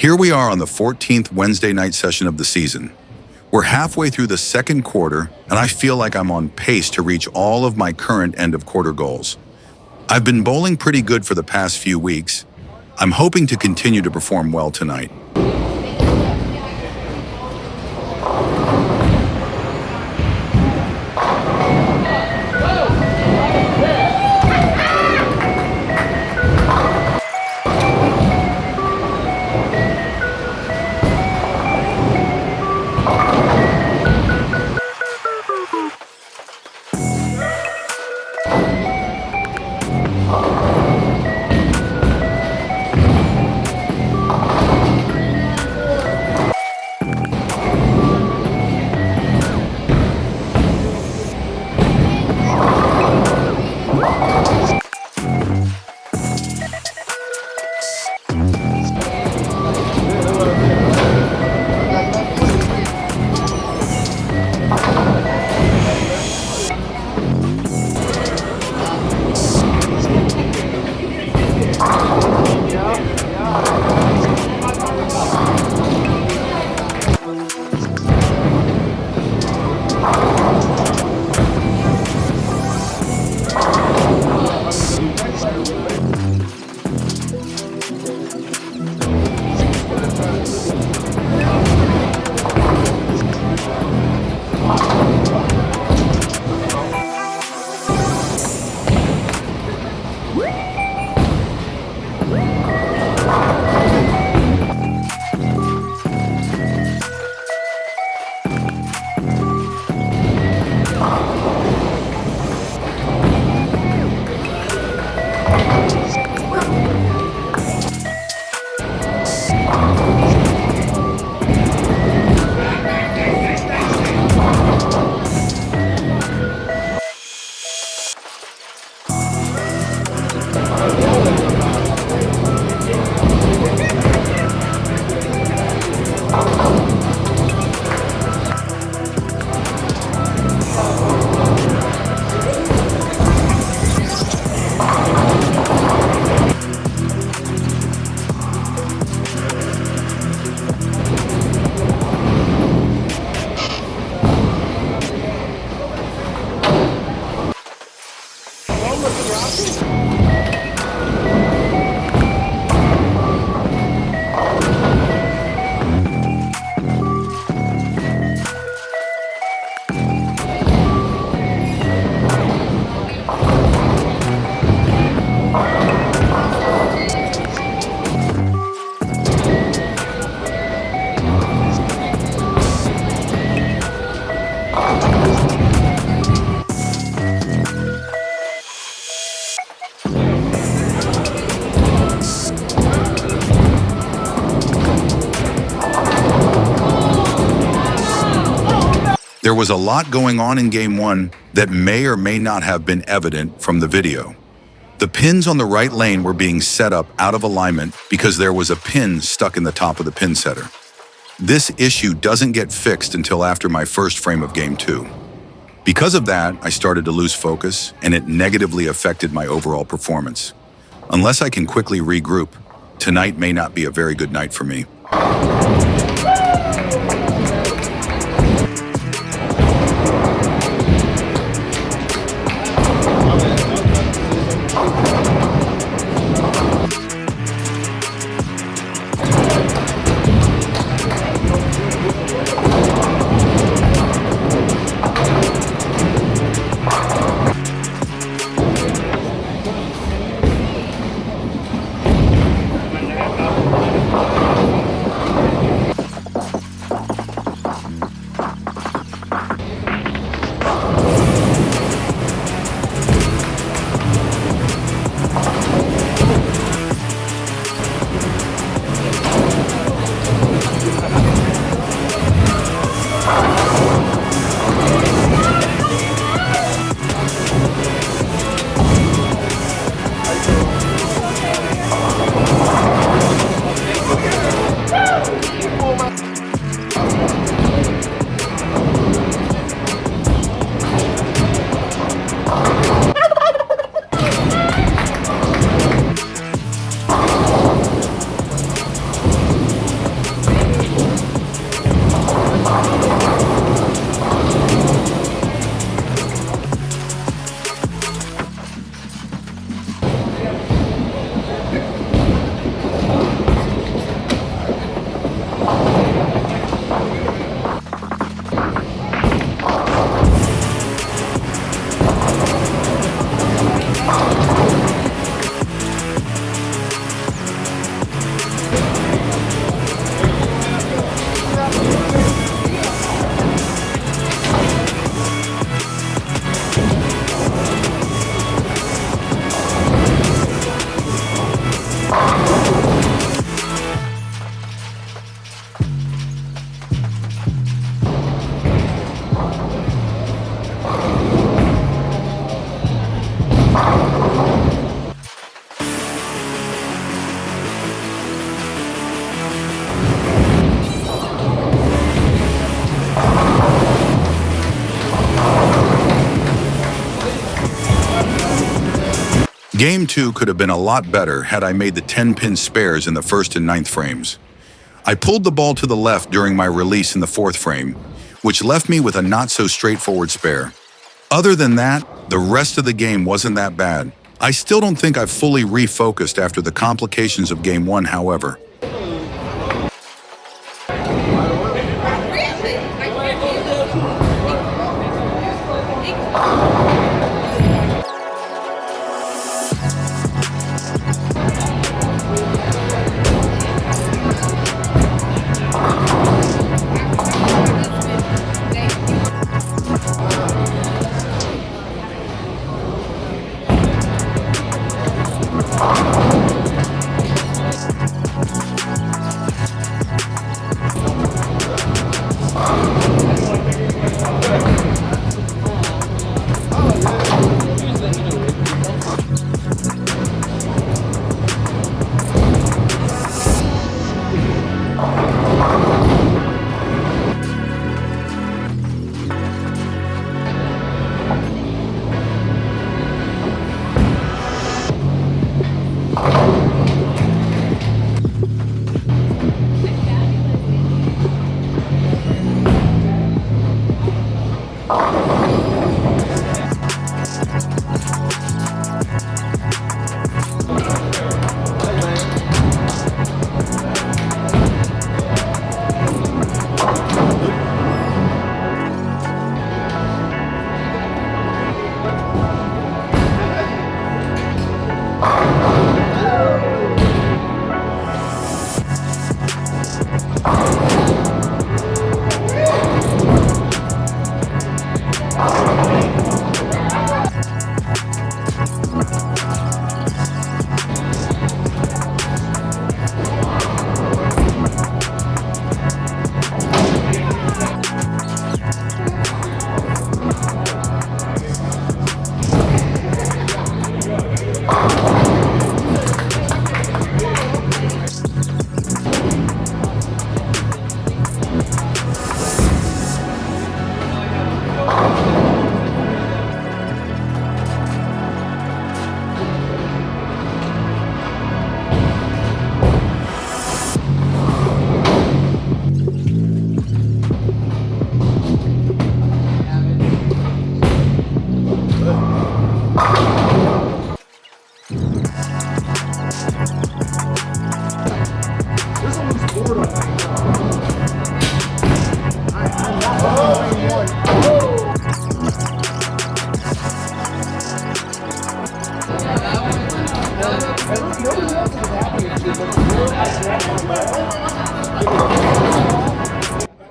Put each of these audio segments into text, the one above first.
Here we are on the 14th Wednesday night session of the season. We're halfway through the second quarter, and I feel like I'm on pace to reach all of my current end-of-quarter goals. I've been bowling pretty good for the past few weeks. I'm hoping to continue to perform well tonight. There was a lot going on in Game 1 that may or may not have been evident from the video. The pins on the right lane were being set up out of alignment because there was a pin stuck in the top of the pin setter. This issue doesn't get fixed until after my first frame of Game 2. Because of that, I started to lose focus, and it negatively affected my overall performance. Unless I can quickly regroup, tonight may not be a very good night for me. Game 2 could have been a lot better had I made the 10-pin spares in the first and 9th frames. I pulled the ball to the left during my release in the 4th frame, which left me with a not-so-straightforward spare. Other than that, the rest of the game wasn't that bad. I still don't think I've fully refocused after the complications of Game 1, however.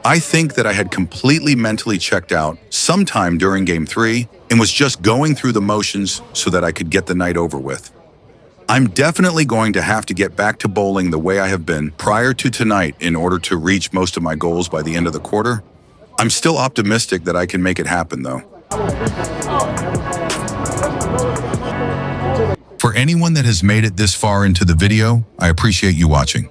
I think that I had completely mentally checked out sometime during Game 3 and was just going through the motions so that I could get the night over with. I'm definitely going to have to get back to bowling the way I have been prior to tonight in order to reach most of my goals by the end of the quarter. I'm still optimistic that I can make it happen, though. For anyone that has made it this far into the video, I appreciate you watching.